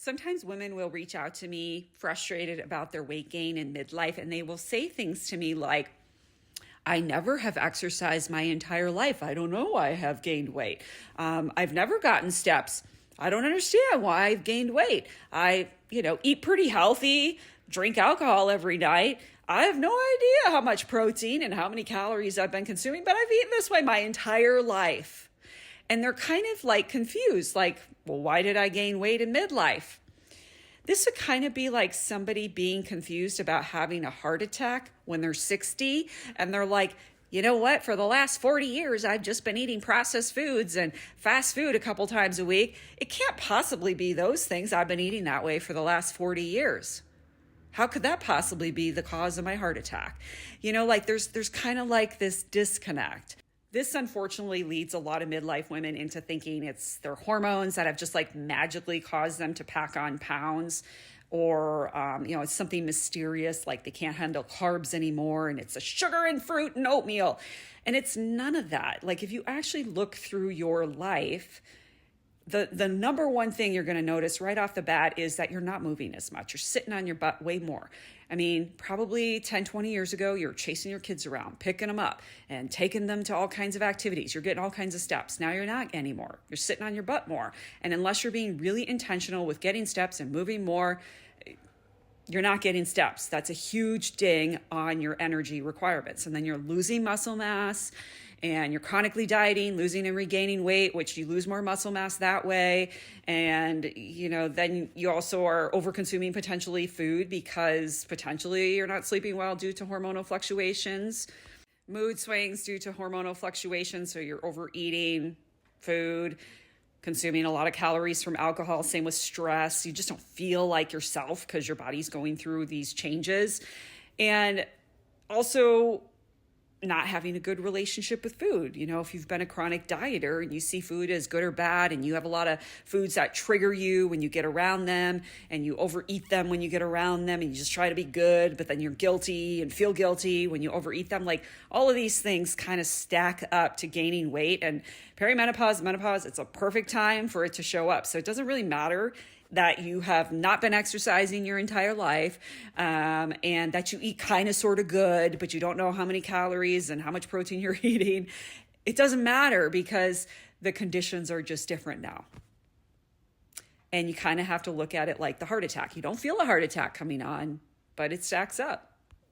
Sometimes women will reach out to me frustrated about their weight gain in midlife, and they will say things to me like, I never have exercised my entire life. I don't know why I have gained weight. I've never gotten steps. I don't understand why I've gained weight. I, eat pretty healthy, drink alcohol every night. I have no idea how much protein and how many calories I've been consuming, but I've eaten this way my entire life. And they're kind of like confused, like, well, why did I gain weight in midlife? This would kind of be like somebody being confused about having a heart attack when they're 60 and they're like, you know what? For the last 40 years, I've just been eating processed foods and fast food a couple times a week. It can't possibly be those things. I've been eating that way for the last 40 years. How could that possibly be the cause of my heart attack? There's kind of like this disconnect. This unfortunately leads a lot of midlife women into thinking it's their hormones that have just like magically caused them to pack on pounds, or it's something mysterious like they can't handle carbs anymore and it's a sugar and fruit and oatmeal. And it's none of that. Like if you actually look through your life, the number one thing you're going to notice right off the bat is that you're not moving as much. You're sitting on your butt way more. I mean, probably 10, 20 years ago, you're chasing your kids around, picking them up and taking them to all kinds of activities. You're getting all kinds of steps. Now you're not anymore. You're sitting on your butt more. And unless you're being really intentional with getting steps and moving more, you're not getting steps. That's a huge ding on your energy requirements. And then you're losing muscle mass, and you're chronically dieting, losing and regaining weight, which you lose more muscle mass that way. And, then you also are over-consuming potentially food because potentially you're not sleeping well due to hormonal fluctuations, mood swings due to hormonal fluctuations. So you're overeating food, consuming a lot of calories from alcohol. Same with stress. You just don't feel like yourself because your body's going through these changes. And also not having a good relationship with food. If you've been a chronic dieter and you see food as good or bad, and you have a lot of foods that trigger you when you get around them, and you overeat them when you get around them, and you just try to be good, but then you're guilty and feel guilty when you overeat them. Like all of these things kind of stack up to gaining weight. And perimenopause, menopause, it's a perfect time for it to show up. So it doesn't really matter that you have not been exercising your entire life, and that you eat kind of sort of good, but you don't know how many calories and how much protein you're eating. It doesn't matter because the conditions are just different now. And you kind of have to look at it like the heart attack. You don't feel a heart attack coming on, but it stacks up.